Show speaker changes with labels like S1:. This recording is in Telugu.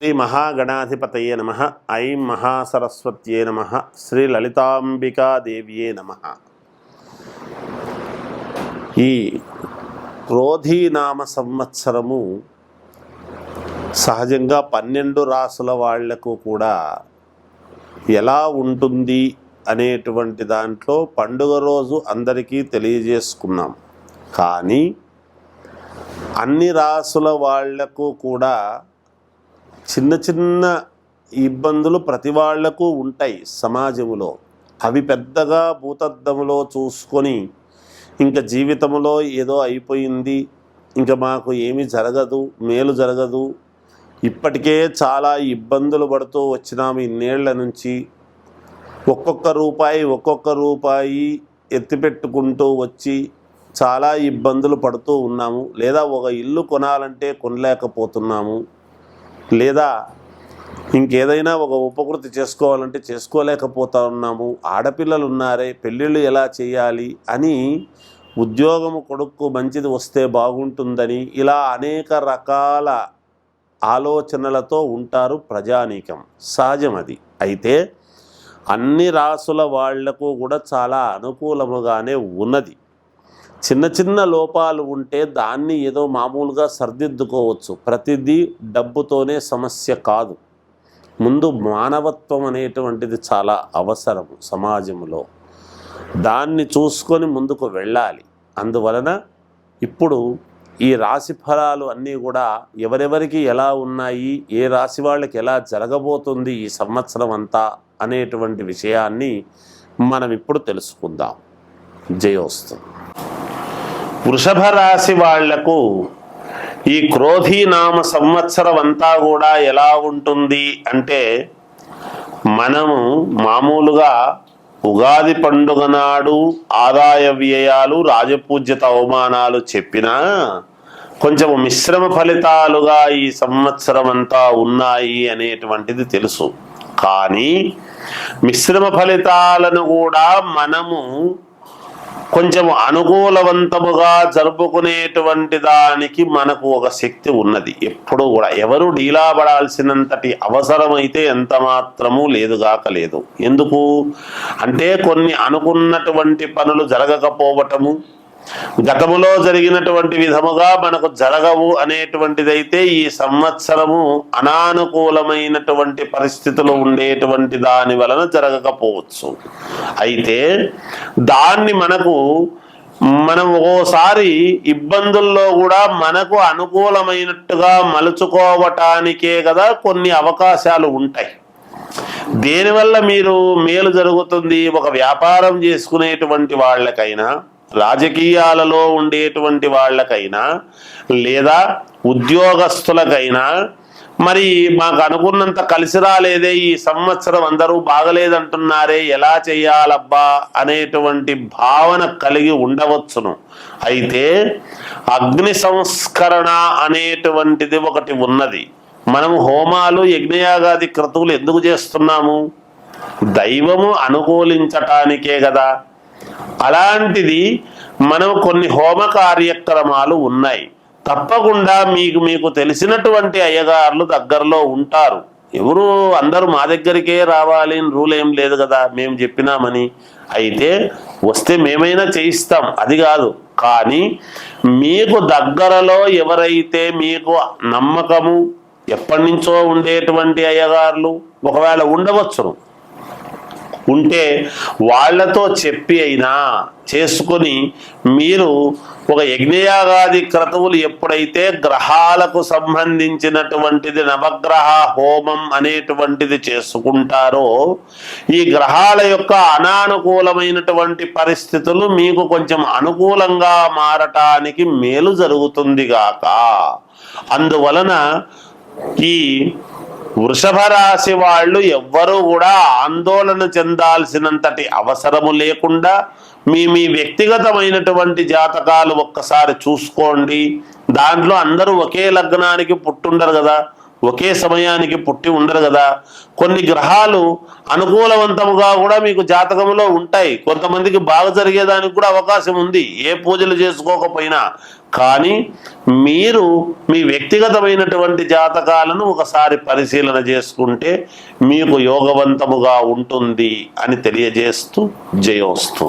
S1: శ్రీ మహాగణాధిపతయే నమః. ఐం మహాసరస్వత్యే నమః. శ్రీ లలితాంబికాదేవ్యే నమః. ఈ క్రోధీనామ సంవత్సరము సహజంగా 12 రాసుల వాళ్లకు కూడా ఎలా ఉంటుంది అనేటువంటి దాంట్లో పండుగ రోజు అందరికీ తెలియజేసుకున్నాం. కానీ అన్ని రాసుల వాళ్లకు కూడా చిన్న చిన్న ఇబ్బందులు ప్రతి వాళ్లకు ఉంటాయి సమాజంలో. అవి పెద్దగా భూతద్దములో చూసుకొని ఇంకా జీవితంలో ఏదో అయిపోయింది, ఇంకా మాకు ఏమీ జరగదు, మేలు జరగదు, ఇప్పటికే చాలా ఇబ్బందులు పడుతూ వచ్చినాము ఇన్నేళ్ల నుంచి, ఒక్కొక్క రూపాయి ఎత్తిపెట్టుకుంటూ వచ్చి చాలా ఇబ్బందులు పడుతూ ఉన్నాము, లేదా ఒక ఇల్లు కొనాలంటే కొనలేకపోతున్నాము, లేదా ఇంకేదైనా ఒక ఉపకృతి చేసుకోవాలంటే చేసుకోలేకపోతా ఉన్నాము, ఆడపిల్లలు ఉన్నారే పెళ్ళిళ్ళు ఎలా చేయాలి అని, ఉద్యోగము కొడుకు మంచిది వస్తే బాగుంటుందని, ఇలా అనేక రకాల ఆలోచనలతో ఉంటారు ప్రజానీకం. సహజం అది. అయితే అన్ని రాసుల వాళ్లకు కూడా చాలా అనుకూలముగానే ఉన్నది. చిన్న చిన్న లోపాలు ఉంటే దాన్ని ఏదో మామూలుగా సర్దిద్దుకోవచ్చు. ప్రతిదీ డబ్బుతోనే సమస్య కాదు. ముందు మానవత్వం అనేటువంటిది చాలా అవసరం సమాజంలో. దాన్ని చూసుకొని ముందుకు వెళ్ళాలి. అందువలన ఇప్పుడు ఈ రాశి ఫలాలు అన్నీ కూడా ఎవరెవరికి ఎలా ఉన్నాయి, ఏ రాశి వాళ్ళకి ఎలా జరగబోతుంది ఈ సంవత్సరం అంతా అనేటువంటి విషయాన్ని మనం ఇప్పుడు తెలుసుకుందాం. జయోస్తు. వృషభ రాశి వాళ్లకు ఈ క్రోధీనామ సంవత్సరం అంతా కూడా ఎలా ఉంటుంది అంటే, మనము మామూలుగా ఉగాది పండుగ నాడు ఆదాయ వ్యయాలు, రాజపూజ్యత అవమానాలు చెప్పినా కొంచెం మిశ్రమ ఫలితాలుగా ఈ సంవత్సరం అంతా ఉన్నాయి అనేటువంటిది తెలుసు. కానీ మిశ్రమ ఫలితాలను కూడా మనము కొంచెం అనుకూలవంతముగా జరుపుకునేటువంటి దానికి మనకు ఒక శక్తి ఉన్నది. ఎప్పుడు కూడా ఎవరు డీలా పడాల్సినంతటి అవసరం అయితే ఎంత మాత్రమూ లేదుగాక లేదు. ఎందుకు అంటే కొన్ని అనుకున్నటువంటి పనులు జరగకపోవటము, గతములో జరిగినటువంటి విధముగా మనకు జరగవు అనేటువంటిదైతే ఈ సంవత్సరము అనానుకూలమైనటువంటి పరిస్థితులు ఉండేటువంటి దాని వలన జరగకపోవచ్చు. అయితే దాన్ని మనం ఒక్కోసారి ఇబ్బందుల్లో కూడా మనకు అనుకూలమైనట్టుగా మలుచుకోవటానికే కదా కొన్ని అవకాశాలు ఉంటాయి. దేనివల్ల మీరు మేలు జరుగుతుంది? ఒక వ్యాపారం చేసుకునేటువంటి వాళ్ళకైనా, రాజకీయాలలో ఉండేటువంటి వాళ్ళకైనా, లేదా ఉద్యోగస్తులకైనా, మరి మాకు అనుకున్నంత కలిసి రాలేదే, ఈ సంవత్సరం అందరూ బాగలేదంటున్నారే, ఎలా చెయ్యాలబ్బా అనేటువంటి భావన కలిగి ఉండవచ్చును. అయితే అగ్ని సంస్కరణ అనేటువంటిది ఒకటి ఉన్నది. మనము హోమాలు, యజ్ఞయాగాది క్రతువులు ఎందుకు చేస్తున్నాము? దైవము అనుకూలించటానికే కదా. అలాంటిది మనం కొన్ని హోమ కార్యక్రమాలు ఉన్నాయి. తప్పకుండా మీకు తెలిసినటువంటి అయ్యగారులు దగ్గరలో ఉంటారు. ఎవరు అందరూ మా దగ్గరికే రావాలి అని రూల్ ఏం లేదు కదా, మేము చెప్పినామని. అయితే వస్తే మేమైనా చేయిస్తాం, అది కాదు. కానీ మీకు దగ్గరలో ఎవరైతే మీకు నమ్మకము ఎప్పటి నుంచో ఉండేటువంటి అయ్యగారులు ఒకవేళ ఉండవచ్చును, ఉంటే వాళ్లతో చెప్పి అయినా చేసుకొని మీరు ఒక యజ్ఞయాగాది క్రతువులు ఎప్పుడైతే గ్రహాలకు సంబంధించినటువంటిది నవగ్రహ హోమం అనేటువంటిది చేసుకుంటారో, ఈ గ్రహాల యొక్క అనానుకూలమైనటువంటి పరిస్థితులు మీకు కొంచెం అనుకూలంగా మారటానికి మేలు జరుగుతుంది గాక. అందువలన ఈ వృషభ రాశి వాళ్ళు ఎవ్వరూ కూడా ఆందోళన చెందాల్సినంతటి అవసరము లేకుండా మీ వ్యక్తిగతమైనటువంటి జాతకాలు ఒక్కసారి చూసుకోండి. దాంట్లో అందరూ ఒకే లగ్నానికి పుట్టుండరు కదా, ఒకే సమయానికి పుట్టి ఉండరు కదా. కొన్ని గ్రహాలు అనుకూలవంతముగా కూడా మీకు జాతకంలో ఉంటాయి. కొంతమందికి బాగా జరిగేదానికి కూడా అవకాశం ఉంది, ఏ పూజలు చేసుకోకపోయినా. కానీ మీరు మీ వ్యక్తిగతమైనటువంటి జాతకాలను ఒకసారి పరిశీలన చేసుకుంటే మీకు యోగవంతముగా ఉంటుంది అని తెలియజేస్తూ జయోస్తు.